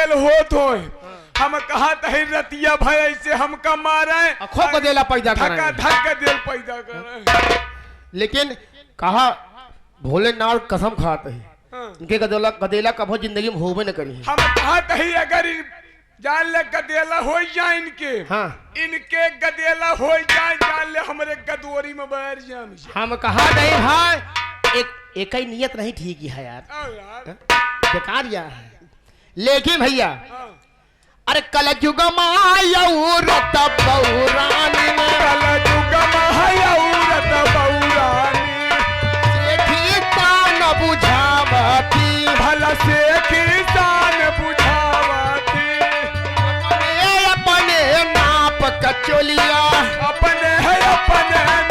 गदेल होत हो हम कहा तही रतिया भाई ऐसे हमका मारे खूब गदेला पैदा धक्का कर धक गदेल पैदा करे। लेकिन कहा भोलेनाथ कसम खाते हैं इनके गदेला कभो जिंदगी में होबे न करी। हम कहा तही अगर जान ले गदेला हो जाए इनके हाँ इनके गदेला हो जाए जान ले हमारे गदोरी में बैठ जाए। हम कहा नहीं भाई एक ही नियत नहीं ठीक है यार बेकार यार। लेकिन भैया अरे कलयुग मायूरत बौरानी कलयुग मायूरत बौरानी देखी तान बुझावती भला से किसान बुझावती अपने नाप कचोलिया अपने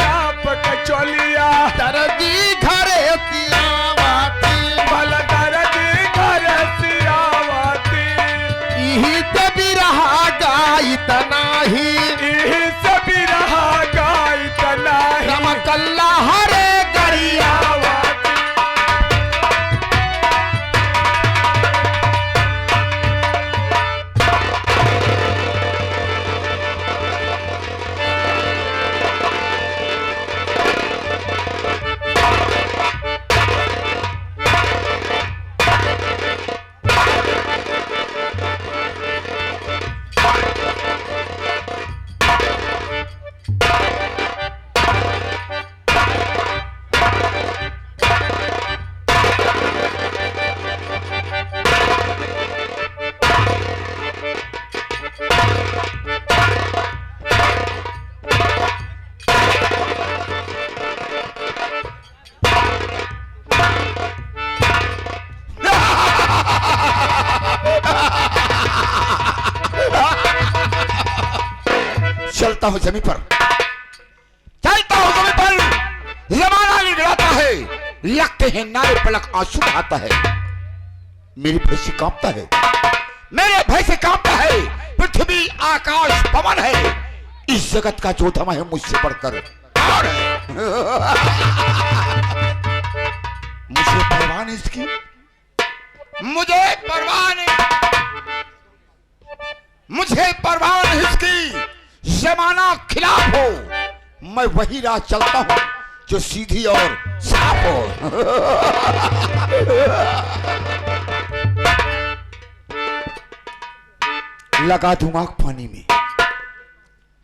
नाप कचोलिया दर्दी घरे सियावती भला दर्दी घर सियावती यही तो भी रहा गाई तनाही यही सभी रहा गाय तना रमकल्ला हरे गरिया चलता हूं जमीन पर, चलता हूं जमीन पर, जमाना निगराता है, लगते हैं नारे पलक आंसू बहाता है, मेरी भय से कांपता है, मेरे भय से कांपता है, पृथ्वी आकाश पवन है, इस जगत का जो धमा है मुझसे बढ़कर और मुझे परवाह नहीं इसकी, मुझे परवाह नहीं, मुझे परवाह नहीं इसकी, जमाना खिलाफ हो मैं वही राह चलता हूं जो सीधी और साफ हो। लगा दूंगा पानी में,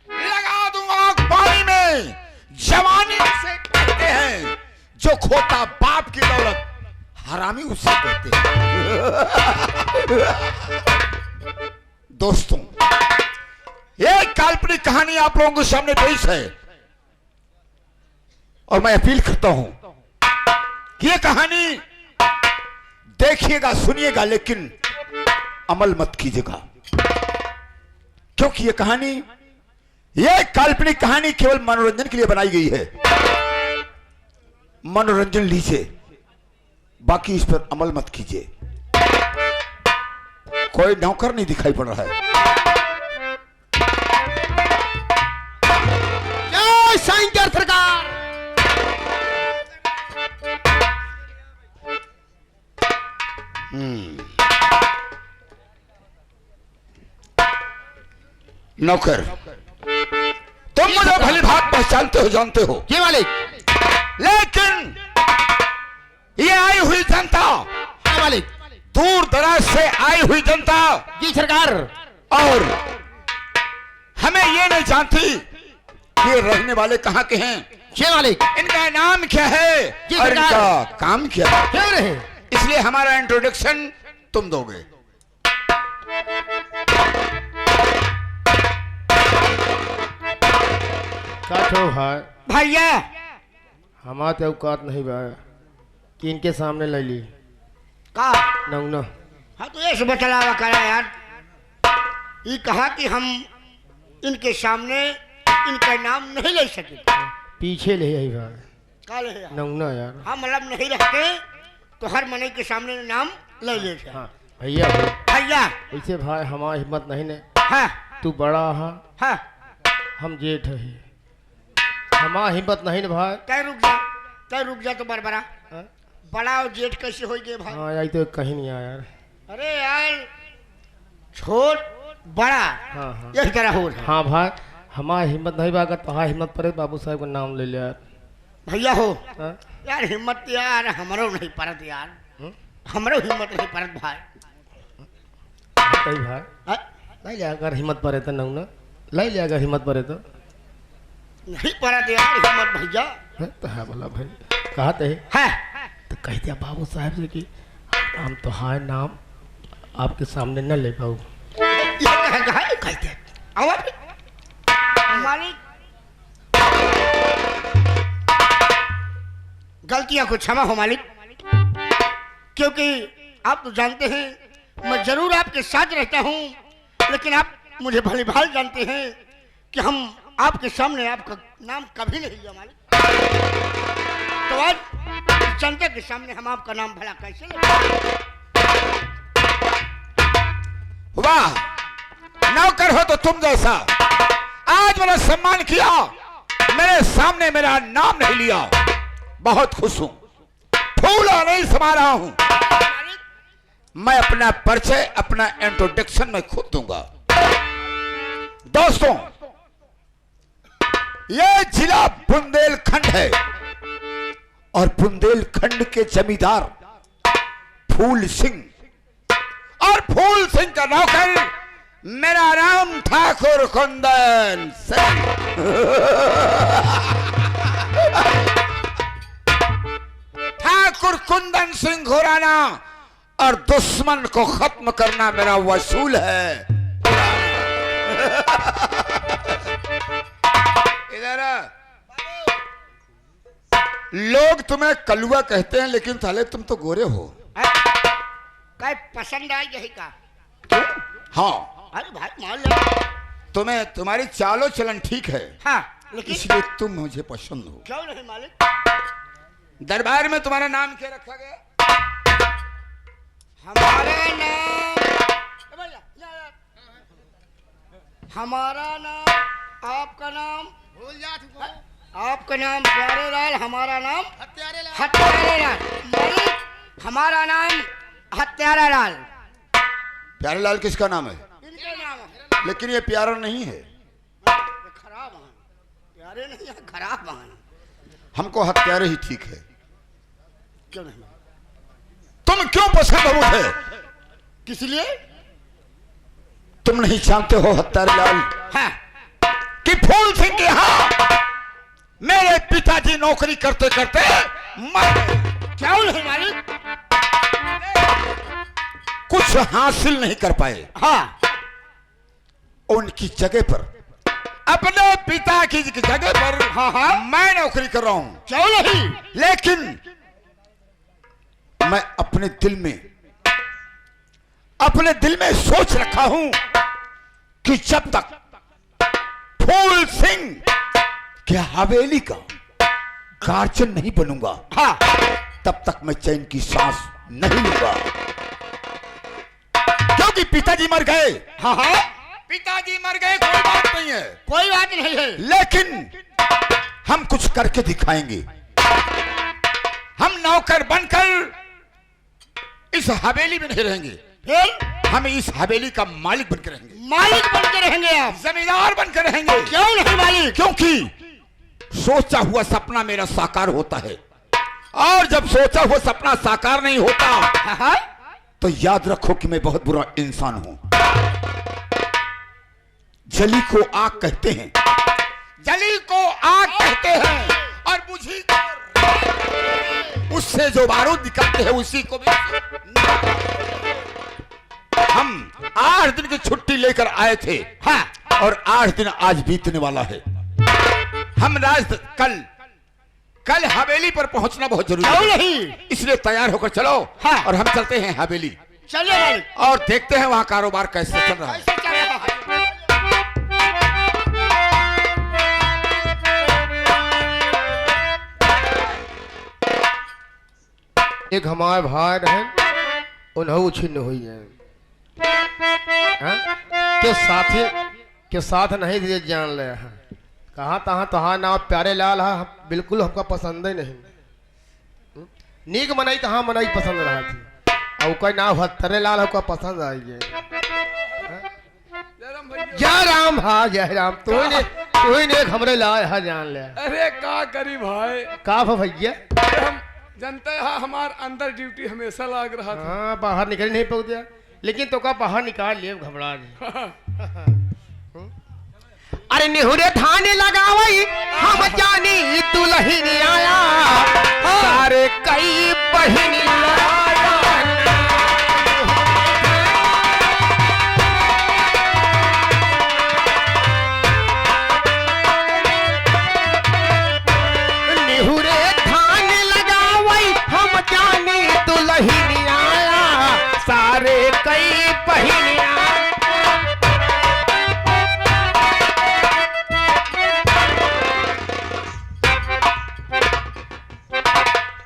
लगा दूंगा पानी में, जवानी उसे कहते हैं जो खोता बाप की दौलत हरामी उसे कहते हैं। दोस्तों एक काल्पनिक कहानी आप लोगों के सामने पेश है और मैं अपील करता हूं कि ये कहानी देखिएगा सुनिएगा लेकिन अमल मत कीजिएगा, क्योंकि ये कहानी ये काल्पनिक कहानी केवल मनोरंजन के लिए बनाई गई है। मनोरंजन लीजिए, बाकी इस पर अमल मत कीजिए। कोई नौकर नहीं दिखाई पड़ रहा है। शंकर सरकार नौकर तुम मुझे भली भांति पहचानते हो, जानते हो ये मालिक, लेकिन ये आई हुई जनता, हाँ मालिक, दूर दराज से आई हुई जनता जी सरकार, और हमें ये नहीं जानती ये रहने वाले कहाँ के हैं, जी मालिक, इनका नाम क्या है जी और सरकार, इनका काम क्या है, क्यों रहे, इसलिए हमारा इंट्रोडक्शन तुम दोगे। काठो भाई भैया हमारे औकात नहीं बा कि इनके सामने ले ली का नौना। हाँ तो ऐसे बतलावा करा यार, ये कहा कि हम इनके सामने इनका नाम नहीं ले सके, पीछे ले आई भाई का ले यार? नौना यार। हम मतलब नहीं रखते तो हर मने के सामने नाम ले लेते। हाँ भैया भैया ऐसे भाई हमारी हिम्मत नहीं ने, हाँ तू बड़ा हा हाँ हम जेठ है, हमारी हिम्मत नहीं ने भाई। तय रुक जा तो बरबरा, हाँ? बड़ा और जेठ कैसे हो गए भाई? हाँ यही तो कहीं नहीं आया यार। अरे यार छोट बड़ा हाँ हाँ एक तरह हो रहा। हाँ भाई, हमारी हिम्मत नहीं बागा तो हाँ हिम्मत पड़े बाबू साहब का नाम ले लिया। भैया हो हाँ? यार हिम्मत यार हमरो नहीं परत यार, हमरो हिम्मत नहीं परत भाई। कही भाई हाँ? ले लिया अगर हिम्मत पड़े तो नौ ना ले लिया अगर हिम्मत पड़े तो नहीं परत यार हिम्मत भैया। तो है बोला भाई कहा थे है तो कह दिया बाबू साहब से कि हम तो हाँ नाम आपके सामने न ले पाऊँ। ये कह दिया आओ मालिक, गलतियां को क्षमा हो मालिक, क्योंकि आप तो जानते हैं मैं जरूर आपके साथ रहता हूं, लेकिन आप मुझे भली भाल जानते हैं कि हम आपके सामने आपका नाम कभी नहीं लिया मालिक। तो आज जनता के सामने हम आपका नाम भला कैसे लें? वाह, नौकर हो तो तुम जैसा, आज मेरा सम्मान किया, मेरे सामने मेरा नाम नहीं लिया, बहुत खुश हूं, फूला नहीं समा रहा हूं। मैं अपना परिचय अपना इंट्रोडक्शन में खुद दूंगा। दोस्तों, यह जिला बुंदेलखंड है और बुंदेलखंड के जमींदार फूल सिंह, और फूल सिंह का नौकर मेरा नाम ठाकुर कुंदन सिंह। ठाकुर कुंदन सिंह घोराना और दुश्मन को खत्म करना मेरा वसूल है। इधर लोग तुम्हें कलुआ कहते हैं, लेकिन साले तुम तो गोरे हो। काय पसंद आई यही का? हाँ, अरे भाई मान लो तुम्हें तुम्हारी चालो चलन ठीक है, हाँ, लेकिन इसलिए तुम मुझे पसंद हो। क्यों नहीं मालिक? दरबार में तुम्हारा नाम क्या रखा गया? हमारा नाम हमारा नाम आपका नाम भूल जा, आपका नाम प्यारे लाल, हमारा नाम हत्यारे लाल। मालिक हमारा नाम हत्यारा लाल। प्यारे लाल किसका नाम है? इनका नाम है, लेकिन ये प्यारा नहीं है, खराब है, प्यारे नहीं है, खराब है। हमको हत्यारे ही ठीक है। क्यों नहीं? तुम क्यों पसंद हो मुझे? किस लिए? तुम नहीं जानते हो हत्यारे लाल हाँ, कि फूल सिंह के यहाँ मेरे पिताजी नौकरी करते करते मर गए। क्यों नहीं मालिक? कुछ हासिल नहीं कर पाए। हाँ, उनकी जगह पर, अपने पिता की जगह पर हाँ हाँ, मैं नौकरी कर रहा हूं। क्यों नहीं? लेकिन मैं अपने दिल में सोच रखा हूं कि जब तक फूल सिंह के हवेली का गार्जियन नहीं बनूंगा, हाँ, तब तक मैं चैन की सांस नहीं लूंगा। क्योंकि पिताजी मर गए। हाँ हाँ, पिताजी मर गए, कोई बात नहीं है, कोई बात नहीं है, लेकिन हम कुछ करके दिखाएंगे। हम नौकर बनकर इस हवेली में नहीं रहेंगे, फिर हम इस हवेली का मालिक बनकर रहेंगे, मालिक बन के रहेंगे आप। जमींदार बनकर रहेंगे। क्यों नहीं मालिक? क्योंकि सोचा हुआ सपना मेरा साकार होता है, और जब सोचा हुआ सपना साकार नहीं होता, हाँ, तो याद रखो कि मैं बहुत बुरा इंसान हूं। जली को आग कहते हैं, जली को आग कहते हैं, और बुझी को उससे जो बारूद निकलते हैं उसी को भी। हम 8 दिन की छुट्टी लेकर आए थे, हाँ, और 8 दिन आज बीतने वाला है। हम कल हवेली पर पहुंचना बहुत जरूरी क्यों है, नहीं? इसलिए तैयार होकर चलो। हाँ। और हम चलते हैं हवेली, चलिए मालिक। और देखते हैं वहां कारोबार कैसे चल रहा है। कैसे चल रहा है? एक हमारे भाई रहे उन्हों छिन्न हुई है, के साथ नहीं दिए जान ले हैं। कहाँ तहाँ तहाँ ना प्यारे लाल है, बिल्कुल हमका पसंद ही नहीं। नीक मनाई कहाँ मनाई पसंद रहा थी, और कोई नाम हत्यारे लाल हमका पसंद आई है। जय राम। हाँ जय राम। तू ही ने हमरे लाए हा जान ले। अरे का करी भाई, का भैया हम जनता है, हमार अंदर ड्यूटी हमेशा लाग रहा था। हाँ बाहर निकल नहीं पहुंच गया, लेकिन तो का बाहर निकाल लिए घबरा जी। अरे निहुरे थाने लगावई हम जानी दुल्हन आया, सारे कई बहन आया। निहुरे थाने लगावई हम जानी दुल्हन आया, सारे कई बहन आया।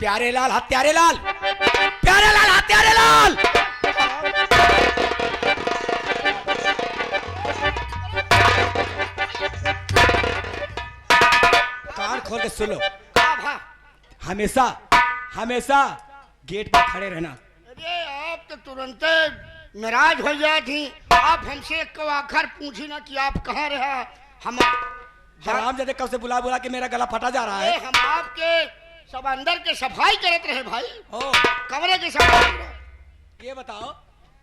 प्यारे लाल हत्यारे लाल, प्यारे लाल हत्यारे लाल। कान खोल के सुन लो, हमेशा हमेशा गेट पर खड़े रहना। अरे आप तो तुरंत नाराज हो जाए थी। आप हमसे एक आखिर पूछी ना कि आप कहाँ रहा। हम हराम जैसे कब से बुला बुला के मेरा गला फटा जा रहा है। हम आपके सब अंदर के सफाई करते रहे भाई, ओ कमरे की सफाई। ये बताओ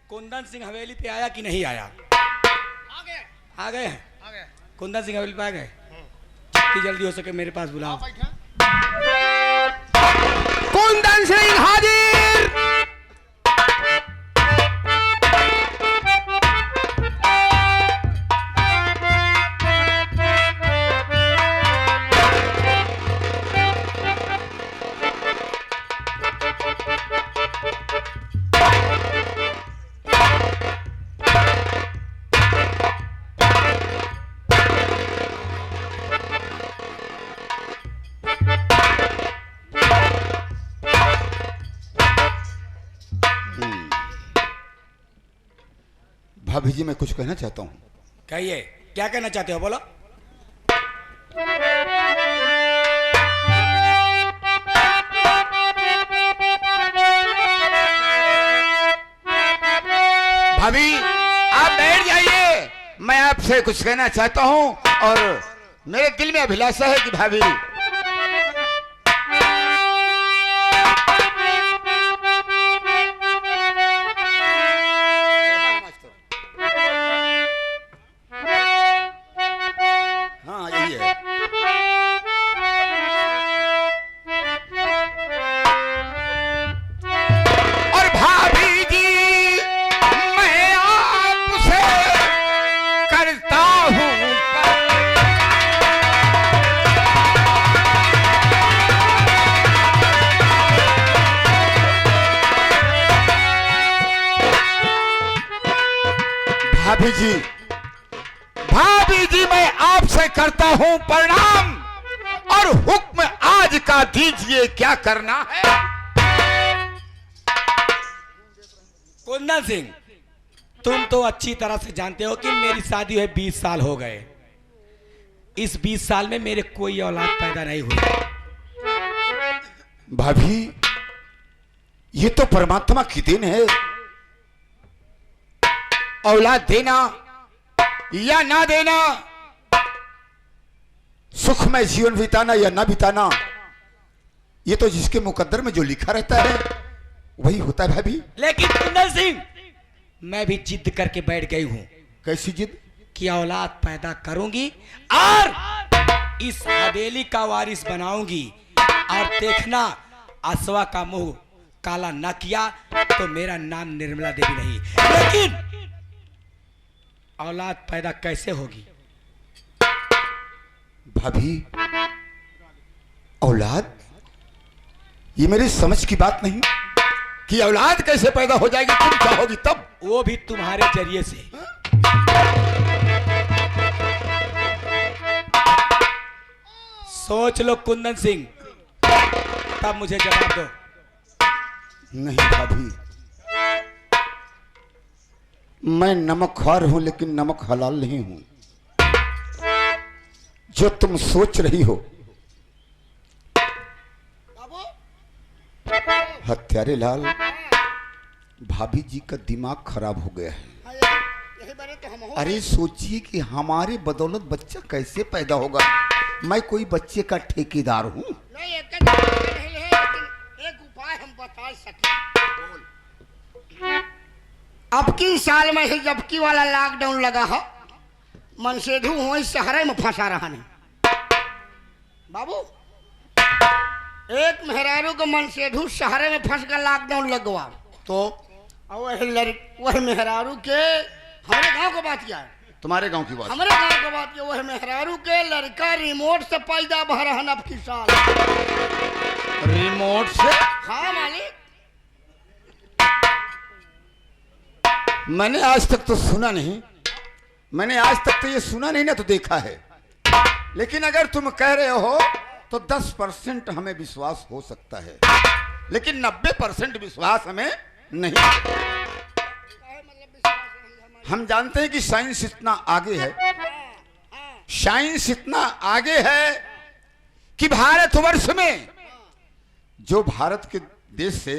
कुंदन सिंह हवेली पे आया कि नहीं आया? आ गए हैं। कुंदन सिंह हवेली पे आ गए। जितनी जल्दी हो सके मेरे पास बुलाओ। कुंदन सिंह हाजिर। भाभी जी मैं कुछ कहना चाहता हूँ। कहिए, क्या कहना चाहते हो, बोलो। भाभी आप बैठ जाइए, मैं आपसे कुछ कहना चाहता हूँ और मेरे दिल में अभिलाषा है कि भाभी हाँ यही है। और भाभी जी मैं आपसे करता हूँ भाभी जी मैं आपसे करता हूँ प्रणाम और हुक्म आज का दीजिए क्या करना है। कुंदन सिंह, तुम तो अच्छी तरह से जानते हो कि मेरी शादी हुए 20 साल हो गए। इस 20 साल में मेरे कोई औलाद पैदा नहीं हुई। भाभी ये तो परमात्मा की देन है। औलाद देना या ना देना, सुखमय जीवन बिताना या ना बिताना, ये तो जिसके मुकद्दर में जो लिखा रहता है वही होता है भाभी। लेकिन कुंदन सिंह, मैं भी जिद करके बैठ गई हूं। कैसी जिद? कि औलाद पैदा करूंगी और इस हवेली का वारिस बनाऊंगी। और देखना, अश्वा का मुंह काला न किया तो मेरा नाम निर्मला देवी नहीं। लेकिन औलाद पैदा कैसे होगी? भाभी औलाद, ये मेरी समझ की बात नहीं कि औलाद कैसे पैदा हो जाएगी। तुम चाहोगी तब, वो भी तुम्हारे जरिए से। सोच लो कुंदन सिंह, तब मुझे जवाब दो। नहीं भाभी, मैं नमकखोर हूं लेकिन नमक हलाल नहीं हूं। जो तुम सोच रही हो हत्यारे लाल, भाभी जी का दिमाग खराब हो गया है। नहीं बने तो हम हो अरे सोचिए कि हमारे बदौलत बच्चा कैसे पैदा होगा। मैं कोई बच्चे का ठेकेदार हूँ। नहीं एक नहीं है, लेकिन एक उपाय हम बता सके। अब की साल में ही जबकि वाला लॉकडाउन लगा हो, मनसेधु वही शहर में फंसा रहा नहीं बाबू। एक मेहरारू को मनसेधु शहर में फंस कर लॉकडाउन लगवा तो वह मेहरारू के हमारे गांव को बात किया है, तुम्हारे गांव की बात? हमारे गांव को बात किया। वह मेहरारू के लड़का रिमोट से पैदा भरहन अब की साल। रिमोट से? हाँ मालिक। मैंने आज तक तो सुना नहीं, मैंने आज तक तो ये सुना नहीं ना तो देखा है। लेकिन अगर तुम कह रहे हो तो 10% हमें विश्वास हो सकता है, लेकिन 90% विश्वास हमें नहीं। हम जानते हैं कि साइंस इतना आगे है, साइंस इतना आगे है कि भारतवर्ष में जो भारत के देश से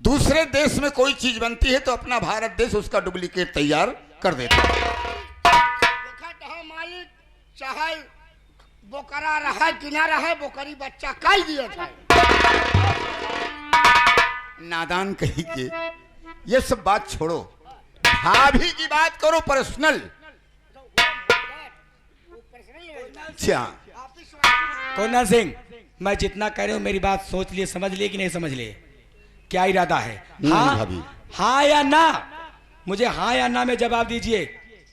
दूसरे देश में कोई चीज बनती है तो अपना भारत देश उसका डुप्लीकेट तैयार कर देता है। देखा तो मालिक, चाहे बोकरा रहा कि ना रहा, बोकरी बच्चा कल दिया था। नादान कही के ये सब बात छोड़ो, भाभी की बात करो पर्सनल। अच्छा कुंदन सिंह, मैं जितना कह रहा हूँ मेरी बात सोच लिए, समझ लिए कि नहीं समझ लिए? क्या इरादा है? हाँ भाभी, हाँ या ना? मुझे हाँ या ना में जवाब दीजिए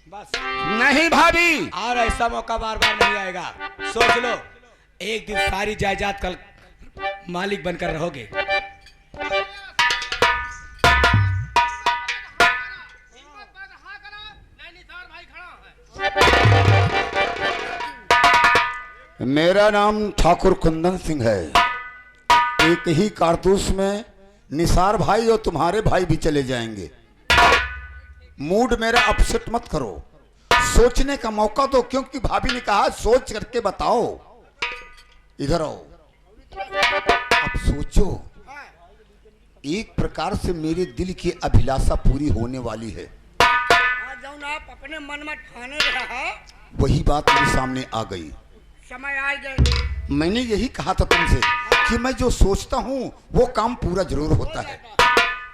बस। नहीं भाभी, और ऐसा मौका बार बार नहीं आएगा, सोच लो। एक दिन सारी जायदाद कल मालिक बनकर रहोगे। मेरा नाम ठाकुर कुंदन सिंह है। एक ही कारतूस में निसार भाई और तुम्हारे भाई भी चले जाएंगे। मूड मेरा अपसेट मत करो, सोचने का मौका दो, क्योंकि भाभी ने कहा सोच करके बताओ। इधर आओ, अब सोचो। एक प्रकार से मेरे दिल की अभिलाषा पूरी होने वाली है। आज आप अपने मन में ठाने रहा, वही बात मेरे सामने आ गई। समय आ गए। मैंने यही कहा था तुमसे कि मैं जो सोचता हूँ वो काम पूरा जरूर होता है।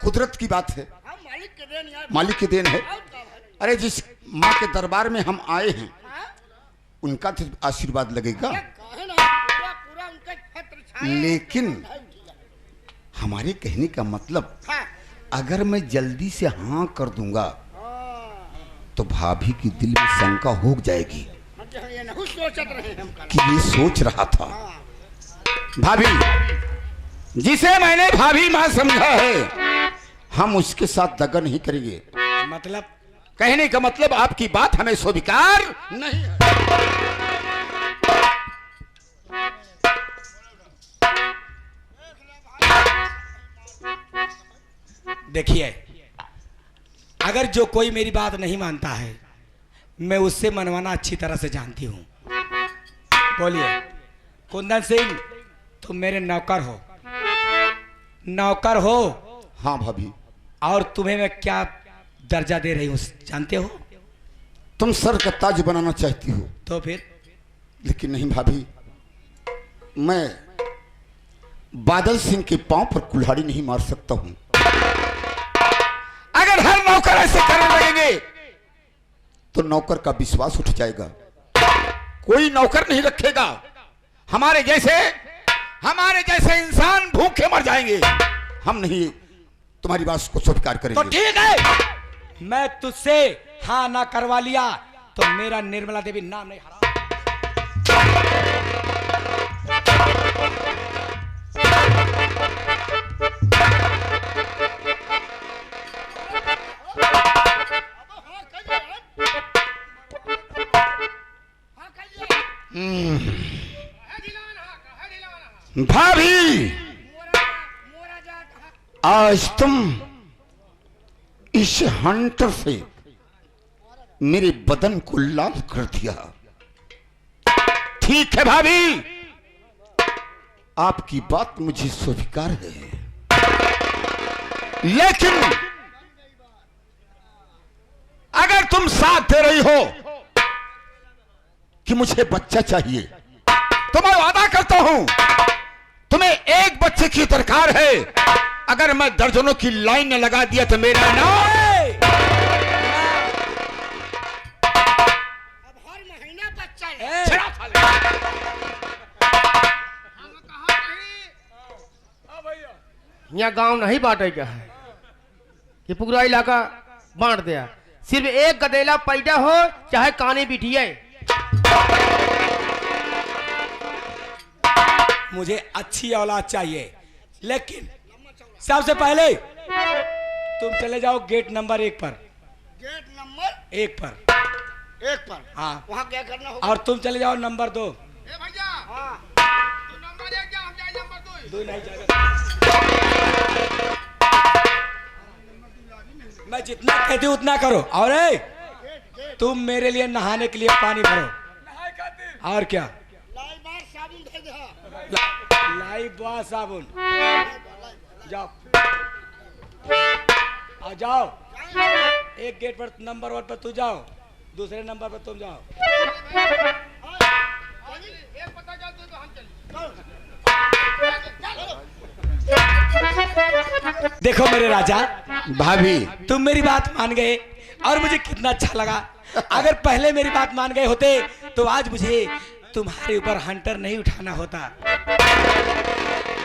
कुदरत की बात है, मालिक के देन यार, मालिक की देन है। अरे जिस माँ के दरबार में हम आए हैं उनका तो आशीर्वाद लगेगा, पूरा उनका छत्र छाया। लेकिन हमारे कहने का मतलब अगर मैं जल्दी से हाँ कर दूंगा तो भाभी की दिल में शंका हो जाएगी ये नहीं सोचत रहे हम कि ये सोच रहा था। भाभी, जिसे मैंने भाभी माँ समझा है, हम उसके साथ दगा नहीं करेंगे। मतलब? कहने का मतलब आपकी बात हमें स्वीकार नहीं है। देखिए, अगर जो कोई मेरी बात नहीं मानता है, मैं उससे मनवाना अच्छी तरह से जानती हूँ। बोलिए कुंदन सिंह, तुम मेरे नौकर हो, नौकर हो। हाँ भाभी। और तुम्हें मैं क्या दर्जा दे रही हूँ जानते हो? तुम सर का ताज बनाना चाहती हो तो फिर? लेकिन नहीं भाभी, मैं बादल सिंह के पांव पर कुल्हाड़ी नहीं मार सकता हूं। अगर हर नौकर ऐसे करने लगेंगे तो नौकर का विश्वास उठ जाएगा, कोई नौकर नहीं रखेगा। हमारे जैसे इंसान भूखे मर जाएंगे। हम नहीं तुम्हारी बात को स्वीकार करेंगे। तो ठीक है, मैं तुझसे हाँ ना करवा लिया तो मेरा निर्मला देवी नाम नहीं हरा। भाभी, आज तुम इस हंटर से मेरे बदन को लाल कर दिया। ठीक है भाभी, आपकी बात मुझे स्वीकार है, लेकिन अगर तुम साथ दे रही हो कि मुझे बच्चा चाहिए, तो मैं वादा करता हूं तुम्हें एक बच्चे की दरकार है। अगर मैं दर्जनों की लाइन में लगा दिया तो मेरा नाम अब हर महीना बच्चा है। चला साले। यहाँ गांव नहीं बांटेगा है कि पूरा इलाका बांट दिया। सिर्फ एक गदेला पैदा हो चाहे काने बिटिया। मुझे अच्छी औलाद चाहिए, लेकिन सबसे पहले तुम चले जाओ गेट नंबर 1 पर। गेट नंबर 1 पर 1 पर। हाँ। वहाँ क्या करना होगा? और तुम चले जाओ नंबर 2। ए भैया, हाँ। तू नंबर 1 जा, हम जाए नंबर 2। 2 नहीं जाएगा। मैं जितना कहती हूँ उतना करो। और तुम मेरे लिए नहाने के लिए पानी भरो। नहाए खातिर। और क्या? लाई बार साबुन भेज दे। लाइव बॉय साबुन। जाओ आ जाओ। एक गेट पर नंबर 1 पर तू जाओ, दूसरे नंबर पर तुम जाओ। एक पता क्या तो हम चल। देखो मेरे राजा, भाभी तुम मेरी बात मान गए और मुझे कितना अच्छा लगा। अगर पहले मेरी बात मान गए होते तो आज मुझे तुम्हारे ऊपर हंटर नहीं उठाना होता।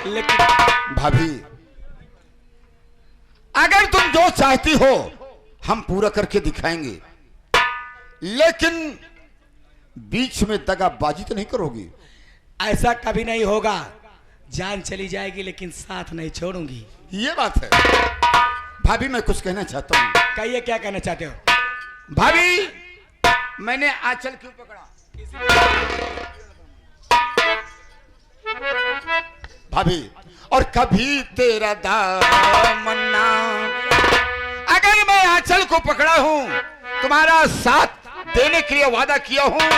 लेकिन भाभी अगर तुम जो चाहती हो हम पूरा करके दिखाएंगे, लेकिन बीच में दगाबाजी तो नहीं करोगी? ऐसा कभी नहीं होगा। जान चली जाएगी लेकिन साथ नहीं छोड़ूंगी। ये बात है। भाभी मैं कुछ कहना चाहता हूँ। कहिए क्या कहना चाहते हो? भाभी मैंने आंचल क्यों पकड़ा? भाभी और कभी तेरा दामन्ना, अगर मैं आंचल को पकड़ा हूं, तुम्हारा साथ देने के लिए वादा किया हूं,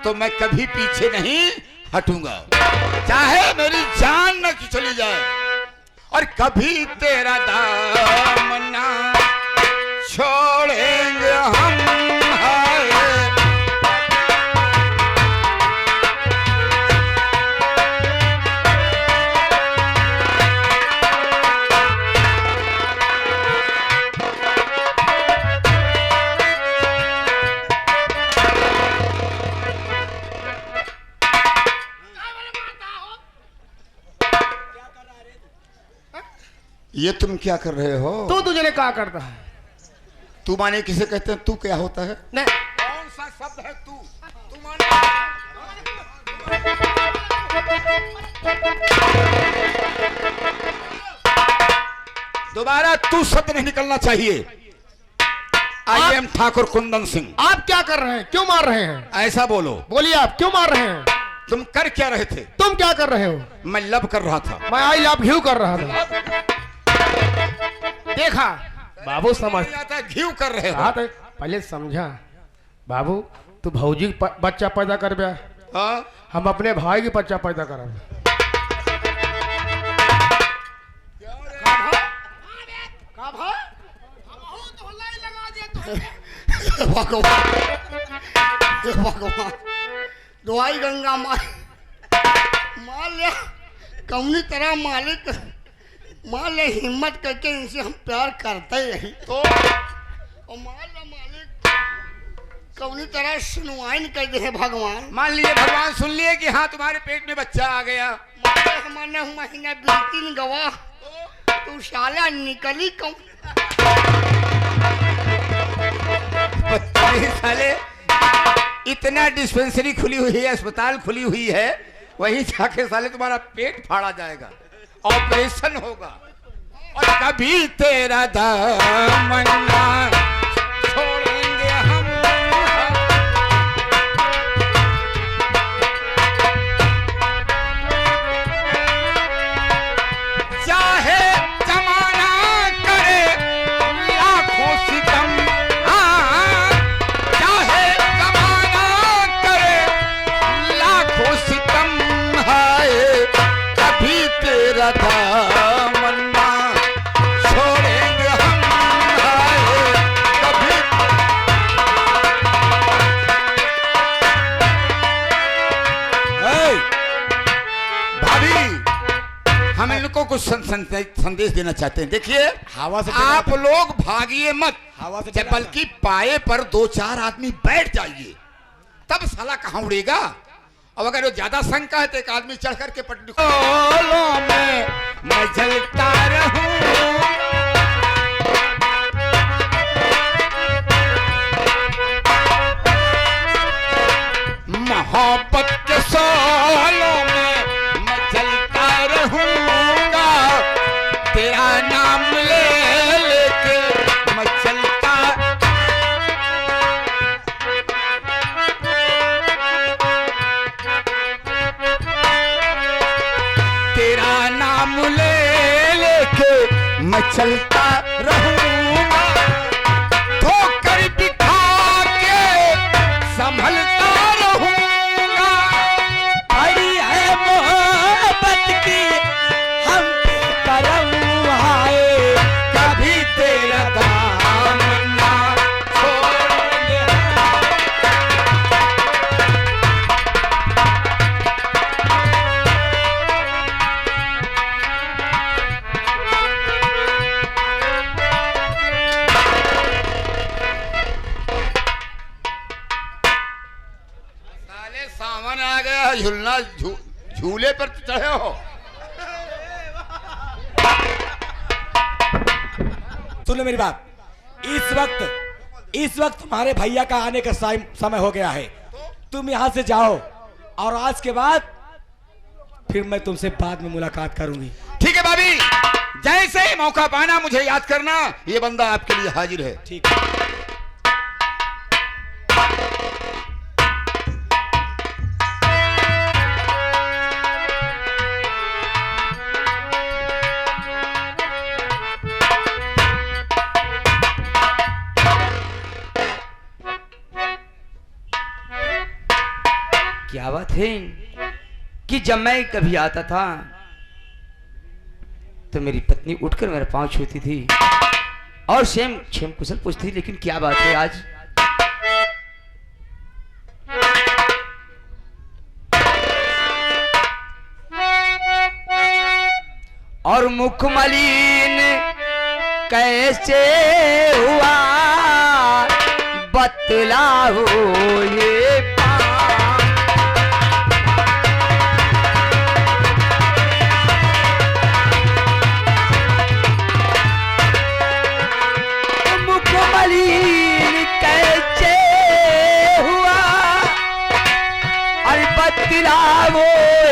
तो मैं कभी पीछे नहीं हटूंगा, चाहे मेरी जान न चली जाए। और कभी तेरा दामन्ना छोड़ेंगे हम। ये तुम क्या कर रहे हो? तो तुझे ने क्या करता है? तू माने किसे कहते हैं? तू क्या होता है? नहीं कौन सा शब्द है तू? तू माने? दोबारा तू शब्द नहीं निकलना चाहिए। I am Thakur Kundan Singh. आप क्या कर रहे हैं? क्यों मार रहे हैं? ऐसा बोलो। बोलिए आप क्यों मार रहे हैं? तुम कर क्या रहे थे? तुम क्या कर रहे हो? मैं लब कर रहा था। मैं आई लव यू कर रहा था। देखा बाबू समझ नहीं आता घीव कर रहे हो। हाँ तो पहले समझा बाबू, तू भौजी बच्चा पैदा कर बे, हाँ? हम अपने भाई के बच्चा पैदा करब। का भाई? तो हल्ला ही लगा दिया तो। भगवान भगवान, दुआई गंगा माँ मान ले, कौनी तरह मालिक मान ले, हिम्मत करके इनसे हम प्यार करते ही तो मान ले मालिक, कौनी तरह सुनवाइन कर दे है भगवान। मान लिए भगवान सुन लिए कि हाँ तुम्हारे पेट में बच्चा आ गया। मान ले हमारा महीना बीतीन गवा, तू साला निकली कौन? साले इतना डिस्पेंसरी खुली हुई है, अस्पताल खुली हुई है, वहीं जाके साले तुम्हारा पेट फाड़ा जाएगा, ऑपरेशन होगा। और कभी तेरा दामन्ना छोड़ेंगे हम। चाहे जमाना करे लाखों सितम, हाँ, चाहे जमाना करे लाखों सितम, हाय कभी तेरा दामन्ना छोड़ेंगे हम, हाय कुछ संदेश देना चाहते हैं। देखिए, हवा से आप लोग भागिए मत, हवा से बल्कि पाए पर 2-4 आदमी बैठ जाइए, तब साला कहाँ उड़ेगा। अब अगर वो ज्यादा शंका है तो एक आदमी चढ़ करके पटरी में मैं जलता रहूं, मोहब्बत के सोलों में मैं जलता रहूंगा, तेरा नाम ले लेके मैं चलता। तेरा नाम ले लेके मैं चलता रहूंगा, ठोकर दिखा के संभलता रहूंगा। बड़ी है मोहब्बत की हम पे करम आए, कभी तेरा दामन ना छोड़ेंगे। साले सावन आ गया, झूलना झूले पर चढ़े हो। सुनो मेरी बात, इस वक्त तुम्हारे भैया का आने का समय हो गया है। तुम यहाँ से जाओ और आज के बाद फिर मैं तुमसे बाद में मुलाकात करूंगी। ठीक है भाभी, जैसे ही मौका पाना मुझे याद करना, ये बंदा आपके लिए हाजिर है। ठीक है। क्या बात है कि जब मैं कभी आता था तो मेरी पत्नी उठकर मेरे पांव छूती थी और सेम क्षेम कुशल पूछती थी, लेकिन क्या बात है आज और मुख मलिन कैसे हुआ बतलाओ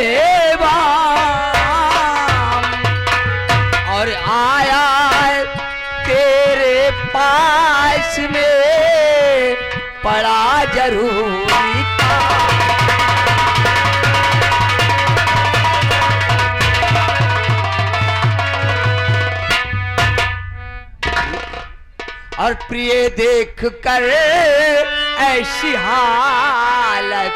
ये वो और आया तेरे पास में पड़ा जरूरी था। और प्रिय देख कर ऐसी हालत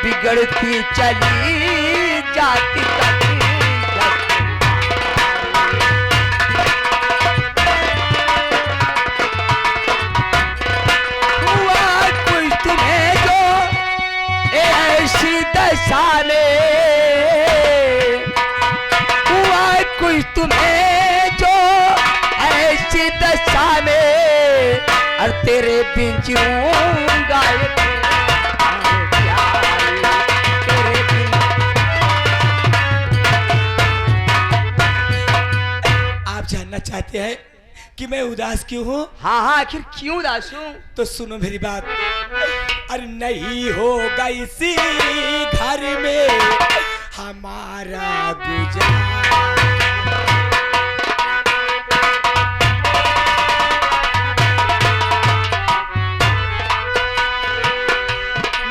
बिगड़ती चली जाती हुआ कुछ तुम्हें जो ऐसी दशा में, हुआ कुछ तुम्हें जो ऐसी दशा में, और तेरे बिन जीऊंगा चाहते हैं कि मैं उदास क्यों हूँ? हाँ हाँ, आखिर क्यों उदास हूँ? तो सुनो मेरी बात। अरे नहीं होगा इसी घर में हमारा गुजारा,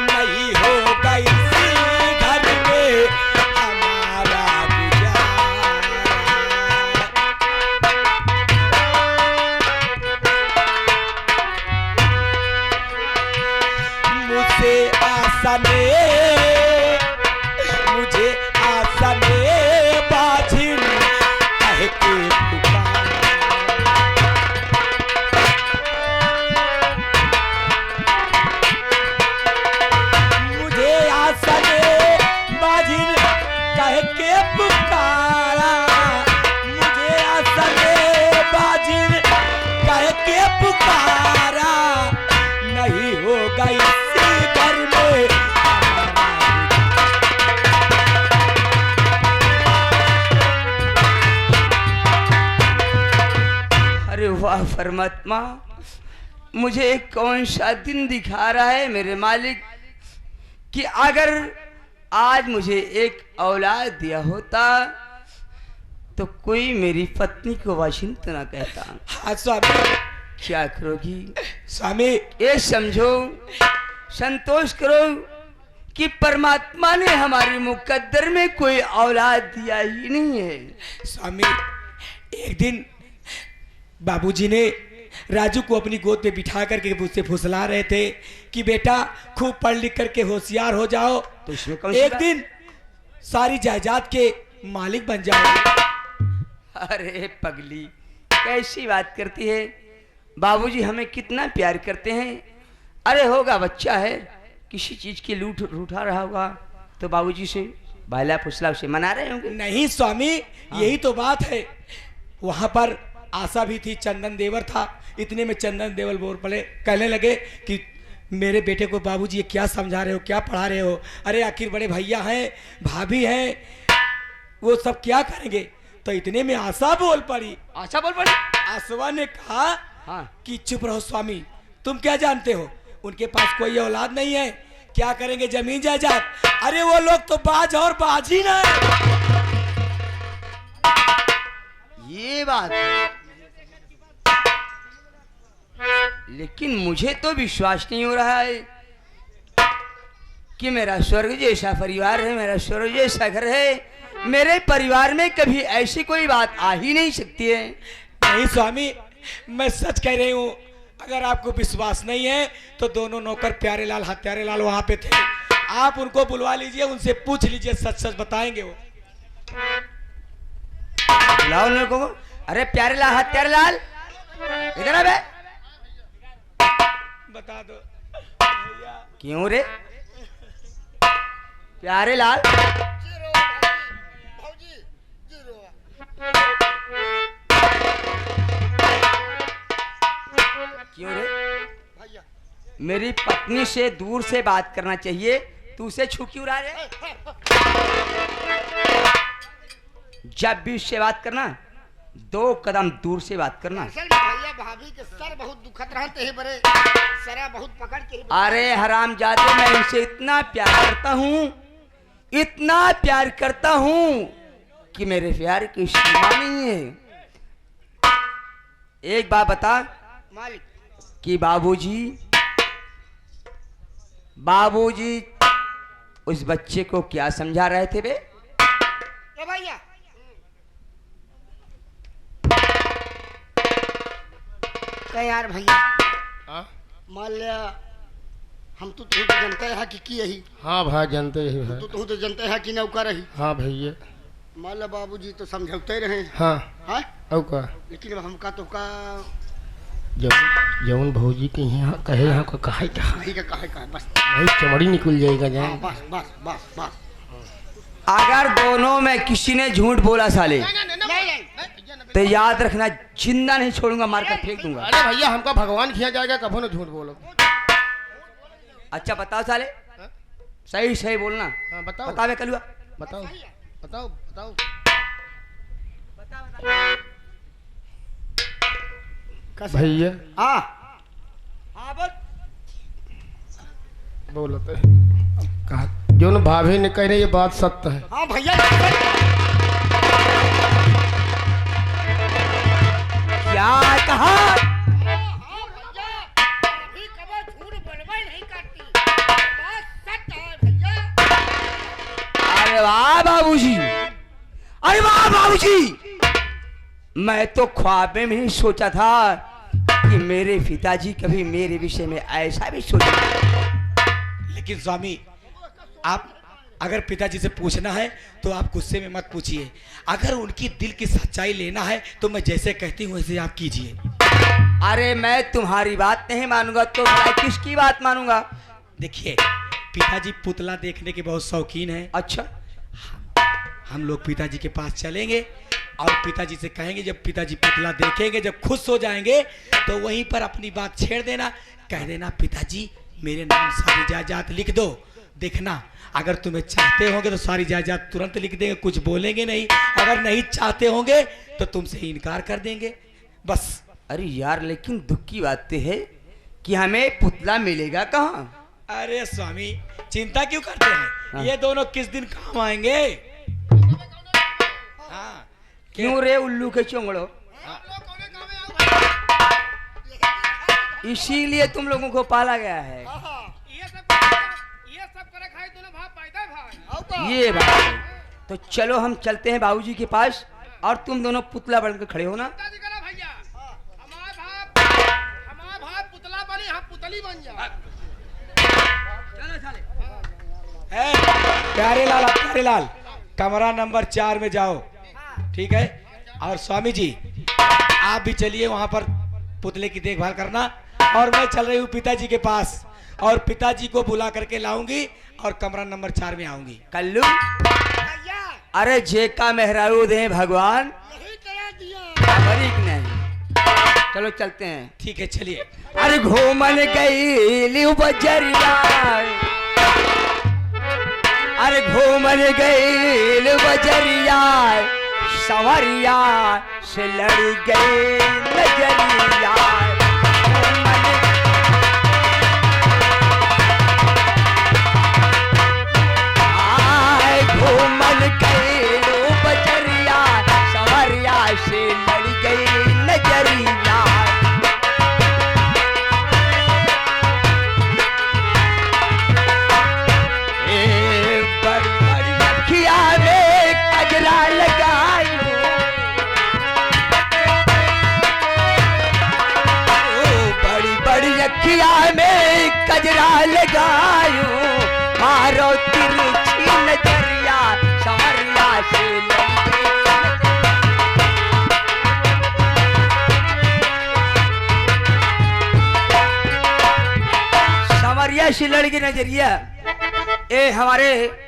नहीं होगा इसी घर में हमारा गुजारा। मुझे आशा के पुकारा। मुझे आशा ने बाजिन कह के पुकारा, मुझे आशा ने बाजिन कह के पुकारा, नहीं होगा इसी घर में हमारा। अरे वाह परमात्मा, मुझे कौन सा दिन दिखा रहा है मेरे मालिक कि अगर आज मुझे एक औलाद दिया होता तो कोई मेरी पत्नी को वाशिंगटन ना कहता। हाँ स्वामी। क्या करोगी स्वामी? ये समझो, संतोष करो कि परमात्मा ने हमारे मुकद्दर में कोई औलाद दिया ही नहीं है। स्वामी, एक दिन बाबूजी ने राजू को अपनी गोद पे बिठा करके उससे फुसला रहे थे कि बेटा खूब पढ़ लिख करके होशियार हो जाओ, तो इसमें कौन सी एक बात? दिन सारी जायदाद के मालिक बन जाओगे। अरे पगली, कैसी बात करती है? बाबूजी हमें कितना प्यार करते हैं। अरे होगा बच्चा है, किसी चीज की लूट उठा रहा होगा तो बाबूजी से बाला फुसला उसे मना रहे होंगे। नहीं स्वामी, यही तो बात है। वहां पर आशा भी थी, चंदन देवर था। इतने में चंदन देवर बोल पड़े, कहने लगे कि मेरे बेटे को बाबूजी ये क्या समझा रहे हो, क्या पढ़ा रहे हो? अरे आखिर बड़े भैया हैं, भाभी हैं, वो सब क्या करेंगे? तो इतने में आशा बोल पड़ी। आशा बोल पड़ी? आशा ने कहा हाँ। कि चुप रहो स्वामी, तुम क्या जानते हो, उनके पास कोई औलाद नहीं है, क्या करेंगे जमीन जायदाद? अरे वो लोग तो बाज और बाज ही ना। ये बात है, लेकिन मुझे तो विश्वास नहीं हो रहा है कि मेरा स्वर्ग जैसा परिवार है, मेरा स्वर्ग जैसा घर है, मेरे परिवार में कभी ऐसी कोई बात आ ही नहीं सकती है। नहीं स्वामी, मैं सच कह रही हूँ। अगर आपको विश्वास नहीं है तो दोनों नौकर प्यारेलाल हत्यारेलाल वहां पे थे, आप उनको बुलवा लीजिए, उनसे पूछ लीजिए, सच सच बताएंगे वो। बुलाओ उन लोगों को। अरे प्यारेलाल हत्यारेलाल, इधर आ बे। बता दो। क्यों रे प्यारेलाल? क्यों रे? मेरी पत्नी से दूर से बात करना चाहिए, तू उसे छू क्यों रहा है? जब भी उससे बात करना 2 कदम दूर से बात करना। असल में भैया भाभी के सर बहुत दुखत रहते हैं, बड़े सरा बहुत पकड़ के। अरे हरामजादे, मैं इनसे इतना प्यार करता हूँ, इतना प्यार करता हूँ कि मेरे प्यार की सीमा नहीं है। एक बात बता मालिक, कि बाबूजी उस बच्चे को क्या समझा रहे थे बे? ए भैया, कह यार भैया, मान लिया हम तो जानते हैं कि यही। हाँ भाई जानते ही है। तो जानते हैं कि नौकर रही। हाँ भैया। मान लिया बाबूजी तो समझौते रहे। हाँ हाँ, और का लेकिन अब हमका तो का जौन भौजी के यहाँ कहे, यहाँ का कहा नहीं का कहे बस भाई चमड़ी निकल जाएगा जाए। हाँ, बस बस बस बस। अगर दोनों में किसी ने झूठ बोला साले, तो याद रखना जिंदा नहीं छोड़ूंगा, मारकर फेंक दूंगा। अरे भैया हमका भगवान खिया जाएगा, कभो न झूठ बोलो। अच्छा बताओ साले, सही सही बोलना। हाँ बताओ। बतावे कलुआ, बताओ बताओ बताओ। भैया हाँ हाँ बोल। बोलते कहा जो न भाभी ने कह रही, ये बात सत्य है। हाँ भैया, क्या कहा? अरे वाह बाबूजी, अरे वाह बाबूजी, मैं तो ख्वाब में नहीं सोचा था कि मेरे पिताजी कभी मेरे विषय में ऐसा भी सोचे। लेकिन स्वामी, आप अगर पिताजी से पूछना है तो आप गुस्से में मत पूछिए, अगर उनकी दिल की सच्चाई लेना है तो मैं जैसे कहती हूँ वैसे आप कीजिए। अरे मैं तुम्हारी बात नहीं मानूंगा तो मैं किसकी बात मानूंगा? देखिए पिताजी पुतला देखने के बहुत शौकीन हैं। अच्छा, हम लोग पिताजी के पास चलेंगे और पिताजी से कहेंगे, जब पिताजी पुतला देखेंगे, जब खुश हो जाएंगे तो वहीं पर अपनी बात छेड़ देना, कह देना पिताजी मेरे नाम सारी जायदाद लिख दो। देखना अगर तुम्हें चाहते होंगे तो सारी जायदाद तुरंत लिख देंगे, कुछ बोलेंगे नहीं, अगर नहीं चाहते होंगे तो तुमसे इंकार कर देंगे बस। अरे यार लेकिन दुख की बात तो है कि हमें पुतला मिलेगा कहाँ? अरे स्वामी चिंता क्यों करते हैं, हाँ। ये दोनों किस दिन काम आएंगे। हाँ क्यों रे उल्लू के चोंगड़ो, इसीलिए तुम लोगों को पाला गया है। ये बात है। तो चलो हम चलते हैं बाबूजी के पास और तुम दोनों पुतला बनकर खड़े हो ना। प्यारे लाल, प्यारे लाल, कमरा नंबर 4 में जाओ, ठीक है। और स्वामी जी आप भी चलिए वहां पर पुतले की देखभाल करना, और मैं चल रही हूँ पिताजी के पास और पिताजी को बुला करके लाऊंगी और कमरा नंबर 4 में आऊंगी। कल्लू, अरे जे का मेहरारू दे भगवान, अमरीक नहीं। चलो चलते हैं। ठीक है चलिए। अरे घूमन गई बजरिया, अरे घूमन गई बजरिया, संवरिया से लड़ गई नजरिया। घूमन गई बजरिया, संवरिया से लड़ गई नजरिया। में कजरा लगायो, मारो तिरछी नजरिया, संवरिया से संवरिया से लड़की नजरिया। ए हमारे